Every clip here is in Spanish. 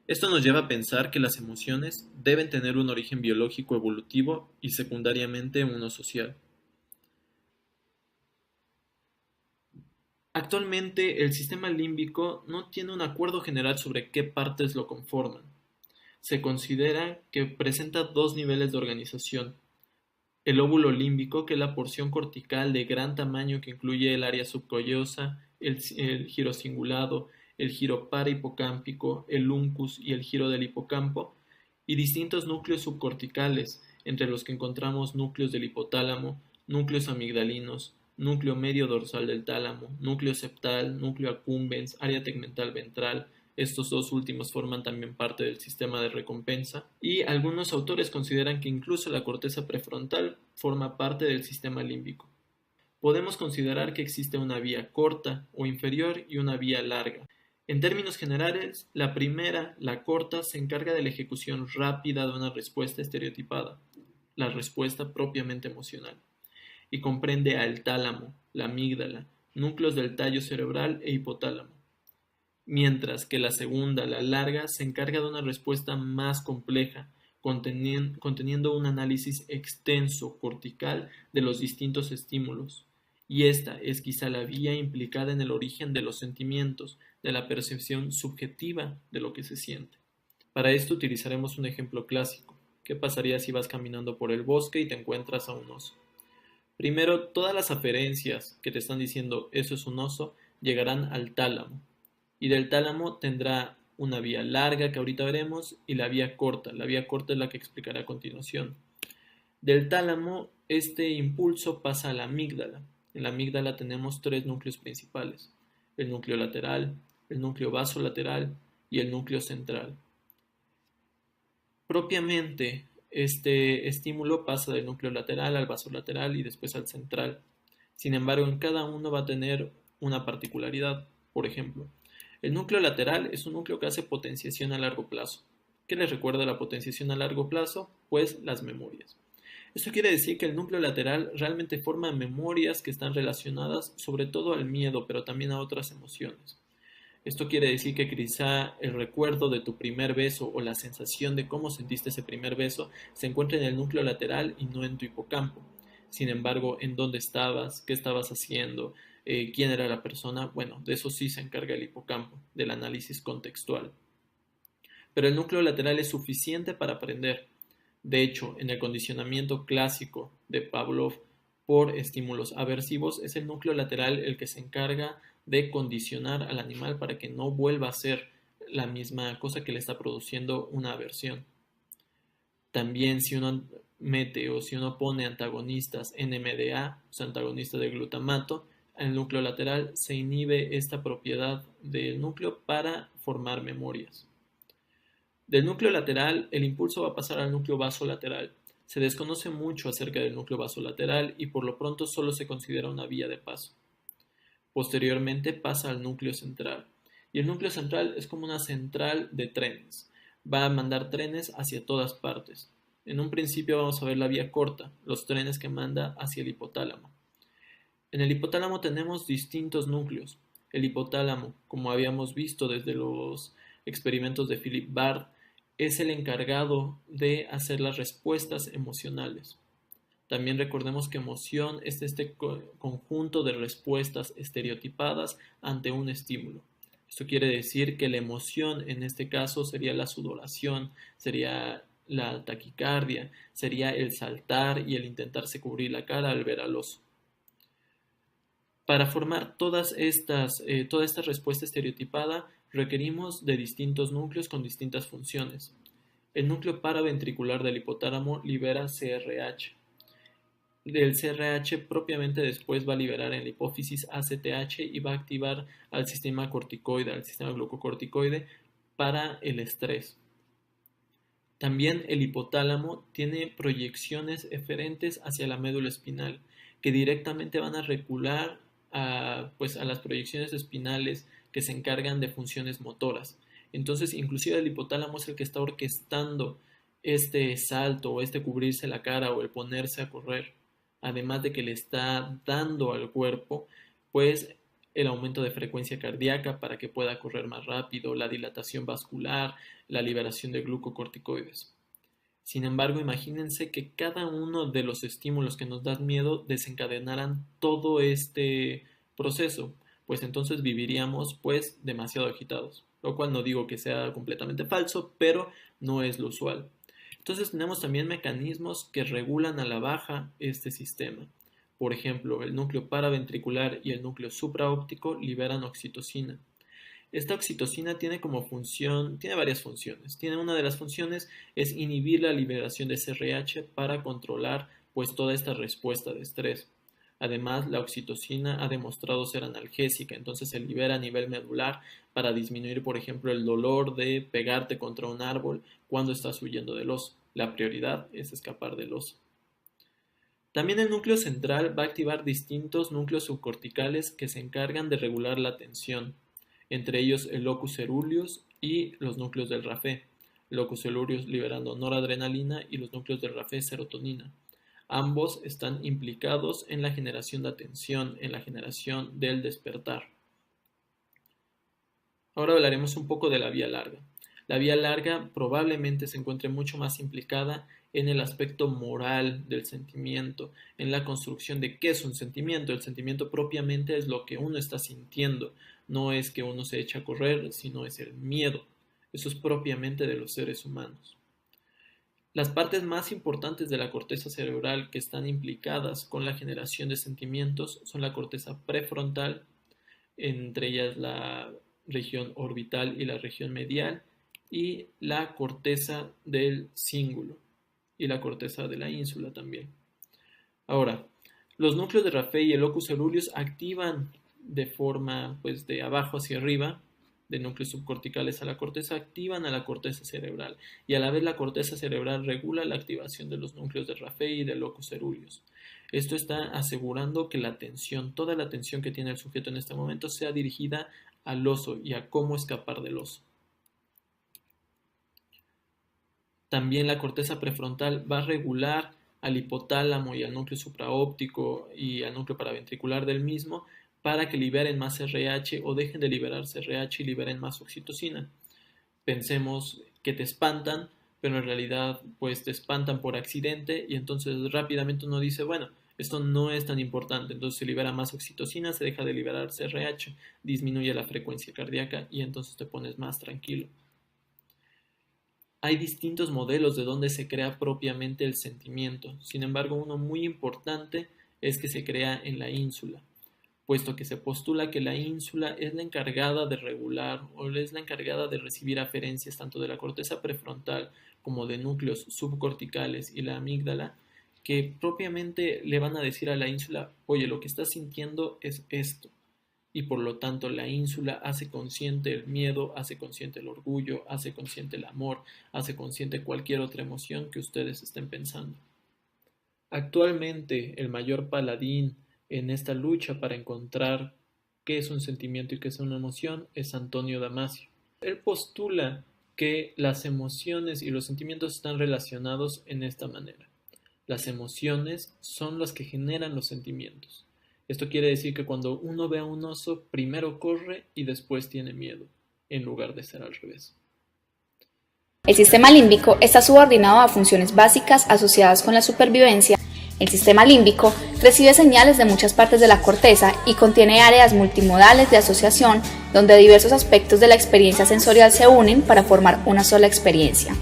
Esto nos lleva a pensar que las emociones deben tener un origen biológico evolutivo y secundariamente uno social. Actualmente el sistema límbico no tiene un acuerdo general sobre qué partes lo conforman. Se considera que presenta dos niveles de organización: el óvulo límbico, que es la porción cortical de gran tamaño que incluye el área subcallosa, el giro cingulado, el giro parahipocámpico, el uncus y el giro del hipocampo, y distintos núcleos subcorticales, entre los que encontramos núcleos del hipotálamo, núcleos amigdalinos, núcleo medio dorsal del tálamo, núcleo septal, núcleo accumbens, área tegmental ventral. Estos dos últimos forman también parte del sistema de recompensa, y algunos autores consideran que incluso la corteza prefrontal forma parte del sistema límbico. Podemos considerar que existe una vía corta o inferior y una vía larga. En términos generales, la primera, la corta, se encarga de la ejecución rápida de una respuesta estereotipada, la respuesta propiamente emocional, y comprende al tálamo, la amígdala, núcleos del tallo cerebral e hipotálamo. Mientras que la segunda, la larga, se encarga de una respuesta más compleja, conteniendo un análisis extenso cortical de los distintos estímulos. Y esta es quizá la vía implicada en el origen de los sentimientos, de la percepción subjetiva de lo que se siente. Para esto utilizaremos un ejemplo clásico. ¿Qué pasaría si vas caminando por el bosque y te encuentras a un oso? Primero, todas las aferencias que te están diciendo eso es un oso llegarán al tálamo, y del tálamo tendrá una vía larga que ahorita veremos y la vía corta. La vía corta es la que explicaré a continuación. Del tálamo, este impulso pasa a la amígdala. En la amígdala tenemos tres núcleos principales: el núcleo lateral, el núcleo basolateral y el núcleo central. Propiamente, este estímulo pasa del núcleo lateral al basolateral y después al central. Sin embargo, en cada uno va a tener una particularidad. Por ejemplo, el núcleo lateral es un núcleo que hace potenciación a largo plazo. ¿Qué les recuerda la potenciación a largo plazo? Pues las memorias. Esto quiere decir que el núcleo lateral realmente forma memorias que están relacionadas sobre todo al miedo, pero también a otras emociones. Esto quiere decir que quizá el recuerdo de tu primer beso o la sensación de cómo sentiste ese primer beso se encuentra en el núcleo lateral y no en tu hipocampo. Sin embargo, en dónde estabas, qué estabas haciendo, quién era la persona, bueno, de eso sí se encarga el hipocampo, del análisis contextual. Pero el núcleo lateral es suficiente para aprender. De hecho, en el condicionamiento clásico de Pavlov por estímulos aversivos, es el núcleo lateral el que se encarga de condicionar al animal para que no vuelva a hacer la misma cosa que le está produciendo una aversión. También si uno mete o si uno pone antagonistas NMDA, o sea, antagonistas de glutamato, en el núcleo lateral se inhibe esta propiedad del núcleo para formar memorias. Del núcleo lateral, el impulso va a pasar al núcleo basolateral. Se desconoce mucho acerca del núcleo basolateral y por lo pronto solo se considera una vía de paso. Posteriormente pasa al núcleo central. Y el núcleo central es como una central de trenes. Va a mandar trenes hacia todas partes. En un principio vamos a ver la vía corta, los trenes que manda hacia el hipotálamo. En el hipotálamo tenemos distintos núcleos. El hipotálamo, como habíamos visto desde los experimentos de Philip Bard, es el encargado de hacer las respuestas emocionales. También recordemos que emoción es este conjunto de respuestas estereotipadas ante un estímulo. Esto quiere decir que la emoción en este caso sería la sudoración, sería la taquicardia, sería el saltar y el intentarse cubrir la cara al ver al oso. Para formar toda esta respuesta estereotipada requerimos de distintos núcleos con distintas funciones. El núcleo paraventricular del hipotálamo libera CRH. El CRH propiamente después va a liberar en la hipófisis ACTH y va a activar al sistema corticoide, al sistema glucocorticoide para el estrés. También el hipotálamo tiene proyecciones eferentes hacia la médula espinal que directamente van a recular a las proyecciones espinales que se encargan de funciones motoras. Entonces, inclusive el hipotálamo es el que está orquestando este salto o este cubrirse la cara o el ponerse a correr, además de que le está dando al cuerpo, pues, el aumento de frecuencia cardíaca para que pueda correr más rápido, la dilatación vascular, la liberación de glucocorticoides. Sin embargo, imagínense que cada uno de los estímulos que nos dan miedo desencadenaran todo este proceso, pues entonces viviríamos pues demasiado agitados, lo cual no digo que sea completamente falso, pero no es lo usual. Entonces tenemos también mecanismos que regulan a la baja este sistema. Por ejemplo, el núcleo paraventricular y el núcleo supraóptico liberan oxitocina. Esta oxitocina tiene varias funciones. Una de las funciones es inhibir la liberación de SRH para controlar pues toda esta respuesta de estrés. Además, la oxitocina ha demostrado ser analgésica, entonces se libera a nivel medular para disminuir, por ejemplo, el dolor de pegarte contra un árbol cuando estás huyendo del oso. La prioridad es escapar del oso. También el núcleo central va a activar distintos núcleos subcorticales que se encargan de regular la tensión, entre ellos el locus coeruleus y los núcleos del RAFE. Locus coeruleus liberando noradrenalina y los núcleos del RAFE serotonina. Ambos están implicados en la generación de atención, en la generación del despertar. Ahora hablaremos un poco de la vía larga. La vía larga probablemente se encuentre mucho más implicada en el aspecto moral del sentimiento, en la construcción de qué es un sentimiento. El sentimiento propiamente es lo que uno está sintiendo, no es que uno se eche a correr, sino es el miedo. Eso es propiamente de los seres humanos. Las partes más importantes de la corteza cerebral que están implicadas con la generación de sentimientos son la corteza prefrontal, entre ellas la región orbital y la región medial, y la corteza del cíngulo y la corteza de la ínsula también. Ahora, los núcleos de RAFE y el locus coeruleus activan de forma de abajo hacia arriba, de núcleos subcorticales a la corteza, activan a la corteza cerebral, y a la vez la corteza cerebral regula la activación de los núcleos de RAFE y del locus coeruleus. Esto está asegurando que la atención, toda la atención que tiene el sujeto en este momento, sea dirigida al oso y a cómo escapar del oso. También la corteza prefrontal va a regular al hipotálamo y al núcleo supraóptico y al núcleo paraventricular del mismo para que liberen más RH o dejen de liberar RH y liberen más oxitocina. Pensemos que te espantan, pero en realidad te espantan por accidente y entonces rápidamente uno dice, bueno, esto no es tan importante, entonces se libera más oxitocina, se deja de liberar RH, disminuye la frecuencia cardíaca y entonces te pones más tranquilo. Hay distintos modelos de donde se crea propiamente el sentimiento. Sin embargo, uno muy importante es que se crea en la ínsula, puesto que se postula que la ínsula es la encargada de regular o es la encargada de recibir aferencias tanto de la corteza prefrontal como de núcleos subcorticales y la amígdala, que propiamente le van a decir a la ínsula, oye, lo que estás sintiendo es esto. Y por lo tanto la ínsula hace consciente el miedo, hace consciente el orgullo, hace consciente el amor, hace consciente cualquier otra emoción que ustedes estén pensando. Actualmente el mayor paladín en esta lucha para encontrar qué es un sentimiento y qué es una emoción es Antonio Damasio. Él postula que las emociones y los sentimientos están relacionados en esta manera. Las emociones son las que generan los sentimientos. Esto quiere decir que cuando uno ve a un oso, primero corre y después tiene miedo, en lugar de ser al revés. El sistema límbico está subordinado a funciones básicas asociadas con la supervivencia. El sistema límbico recibe señales de muchas partes de la corteza y contiene áreas multimodales de asociación donde diversos aspectos de la experiencia sensorial se unen para formar una sola experiencia.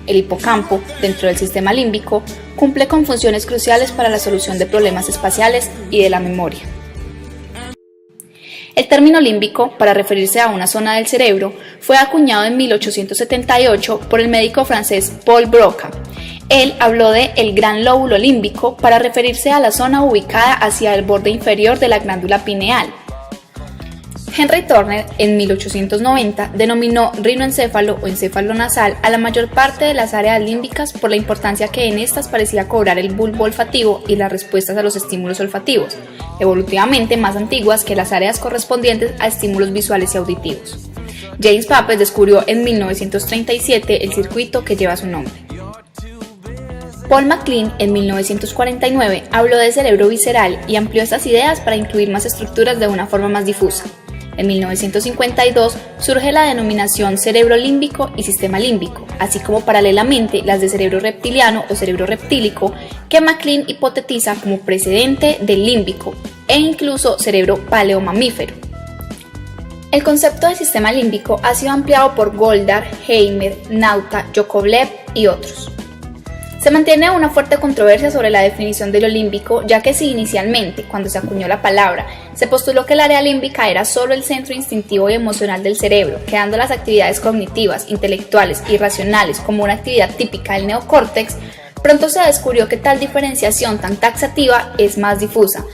El hipocampo, dentro del sistema límbico, cumple con funciones cruciales para la solución de problemas espaciales y de la memoria. El término límbico, para referirse a una zona del cerebro, fue acuñado en 1878 por el médico francés Paul Broca. Él habló de el gran lóbulo límbico para referirse a la zona ubicada hacia el borde inferior de la glándula pineal. Henry Turner, en 1890, denominó rinoencéfalo o encéfalo nasal a la mayor parte de las áreas límbicas por la importancia que en estas parecía cobrar el bulbo olfativo y las respuestas a los estímulos olfativos, evolutivamente más antiguas que las áreas correspondientes a estímulos visuales y auditivos. James Papez descubrió en 1937 el circuito que lleva su nombre. Paul MacLean, en 1949, habló de cerebro visceral y amplió estas ideas para incluir más estructuras de una forma más difusa. En 1952 surge la denominación cerebro límbico y sistema límbico, así como paralelamente las de cerebro reptiliano o cerebro reptílico, que MacLean hipotetiza como precedente del límbico, e incluso cerebro paleomamífero. El concepto de sistema límbico ha sido ampliado por Goldar, Heimer, Nauta, Yakovlev y otros. Se mantiene una fuerte controversia sobre la definición de lo límbico, ya que si inicialmente, cuando se acuñó la palabra, se postuló que el área límbica era solo el centro instintivo y emocional del cerebro, quedando las actividades cognitivas, intelectuales y racionales como una actividad típica del neocórtex, pronto se descubrió que tal diferenciación tan taxativa es más difusa.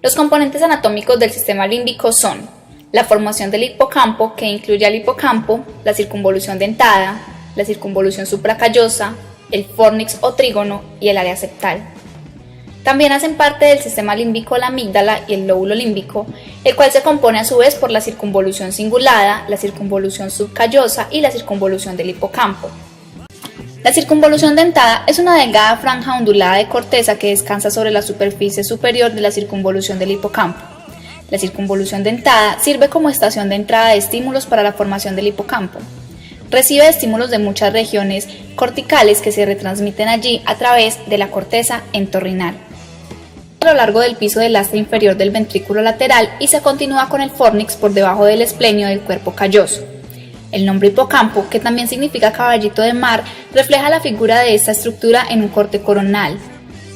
Los componentes anatómicos del sistema límbico son la formación del hipocampo, que incluye al hipocampo, la circunvolución dentada, la circunvolución supracallosa, el fornix o trígono y el área septal. También hacen parte del sistema límbico la amígdala y el lóbulo límbico, el cual se compone a su vez por la circunvolución cingulada, la circunvolución subcallosa y la circunvolución del hipocampo. La circunvolución dentada es una delgada franja ondulada de corteza que descansa sobre la superficie superior de la circunvolución del hipocampo. La circunvolución dentada sirve como estación de entrada de estímulos para la formación del hipocampo. Recibe estímulos de muchas regiones corticales que se retransmiten allí a través de la corteza entorrinal, a lo largo del piso del asta inferior del ventrículo lateral, y se continúa con el fornix por debajo del esplenio del cuerpo calloso. El nombre hipocampo, que también significa caballito de mar, refleja la figura de esta estructura en un corte coronal.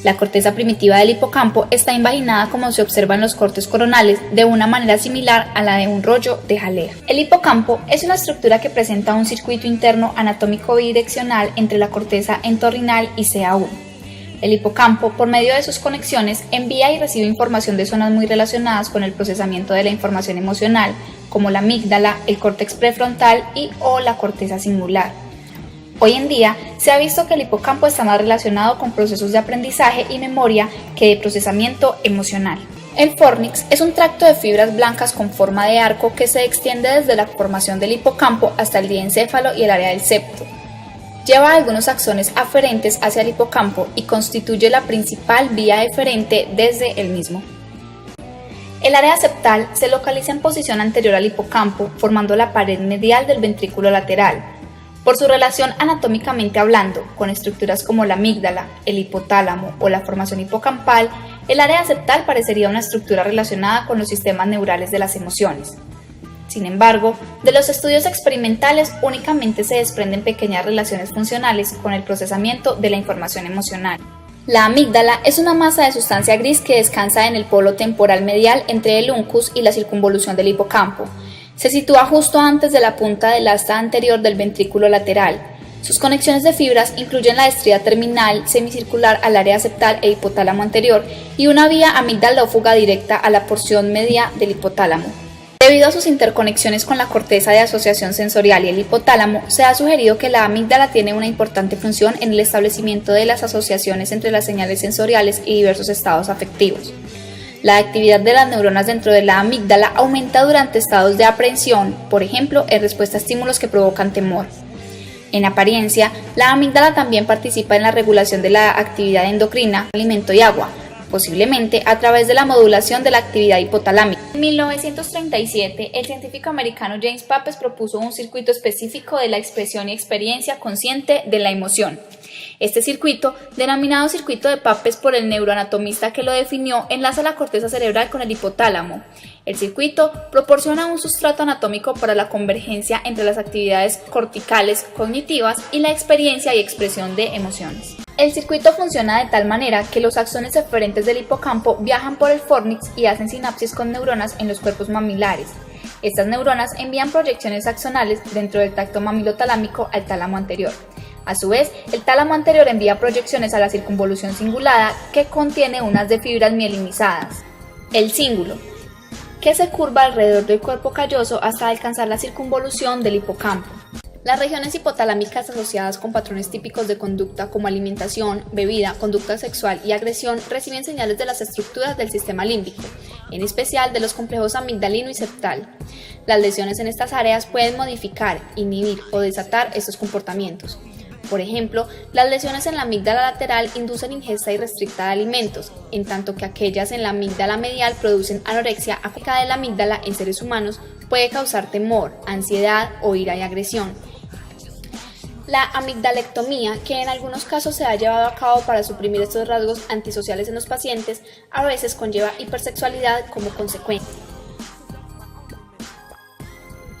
La corteza primitiva del hipocampo está invaginada como se observa en los cortes coronales, de una manera similar a la de un rollo de jalea. El hipocampo es una estructura que presenta un circuito interno anatómico bidireccional entre la corteza entorrinal y CA1. El hipocampo, por medio de sus conexiones, envía y recibe información de zonas muy relacionadas con el procesamiento de la información emocional, como la amígdala, el córtex prefrontal o la corteza singular. Hoy en día se ha visto que el hipocampo está más relacionado con procesos de aprendizaje y memoria que de procesamiento emocional. El fornix es un tracto de fibras blancas con forma de arco que se extiende desde la formación del hipocampo hasta el diencéfalo y el área del septo. Lleva algunos axones aferentes hacia el hipocampo y constituye la principal vía eferente desde el mismo. El área septal se localiza en posición anterior al hipocampo, formando la pared medial del ventrículo lateral. Por su relación anatómicamente hablando, con estructuras como la amígdala, el hipotálamo o la formación hipocampal, el área septal parecería una estructura relacionada con los sistemas neurales de las emociones. Sin embargo, de los estudios experimentales únicamente se desprenden pequeñas relaciones funcionales con el procesamiento de la información emocional. La amígdala es una masa de sustancia gris que descansa en el polo temporal medial entre el uncus y la circunvolución del hipocampo. Se sitúa justo antes de la punta del asta anterior del ventrículo lateral. Sus conexiones de fibras incluyen la estría terminal semicircular al área septal e hipotálamo anterior y una vía amigdalófuga directa a la porción media del hipotálamo. Debido a sus interconexiones con la corteza de asociación sensorial y el hipotálamo, se ha sugerido que la amígdala tiene una importante función en el establecimiento de las asociaciones entre las señales sensoriales y diversos estados afectivos. La actividad de las neuronas dentro de la amígdala aumenta durante estados de aprehensión, por ejemplo, en respuesta a estímulos que provocan temor. En apariencia, la amígdala también participa en la regulación de la actividad endocrina, alimento y agua, posiblemente a través de la modulación de la actividad hipotalámica. En 1937, el científico americano James Papez propuso un circuito específico de la expresión y experiencia consciente de la emoción. Este circuito, denominado circuito de Papez por el neuroanatomista que lo definió, enlaza la corteza cerebral con el hipotálamo. El circuito proporciona un sustrato anatómico para la convergencia entre las actividades corticales cognitivas y la experiencia y expresión de emociones. El circuito funciona de tal manera que los axones eferentes del hipocampo viajan por el fornix y hacen sinapsis con neuronas en los cuerpos mamilares. Estas neuronas envían proyecciones axonales dentro del tracto mamilotalámico al tálamo anterior. A su vez, el tálamo anterior envía proyecciones a la circunvolución cingulada, que contiene unas de fibras mielinizadas. El cíngulo, que se curva alrededor del cuerpo calloso hasta alcanzar la circunvolución del hipocampo. Las regiones hipotalámicas asociadas con patrones típicos de conducta como alimentación, bebida, conducta sexual y agresión reciben señales de las estructuras del sistema límbico, en especial de los complejos amigdalino y septal. Las lesiones en estas áreas pueden modificar, inhibir o desatar estos comportamientos. Por ejemplo, las lesiones en la amígdala lateral inducen ingesta irrestricta de alimentos, en tanto que aquellas en la amígdala medial producen anorexia. Afectada de la amígdala en seres humanos puede causar temor, ansiedad o ira y agresión. La amigdalectomía, que en algunos casos se ha llevado a cabo para suprimir estos rasgos antisociales en los pacientes, a veces conlleva hipersexualidad como consecuencia.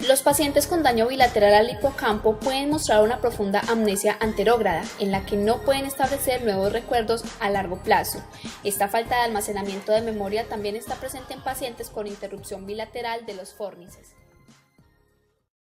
Los pacientes con daño bilateral al hipocampo pueden mostrar una profunda amnesia anterógrada, en la que no pueden establecer nuevos recuerdos a largo plazo. Esta falta de almacenamiento de memoria también está presente en pacientes con interrupción bilateral de los fórnices.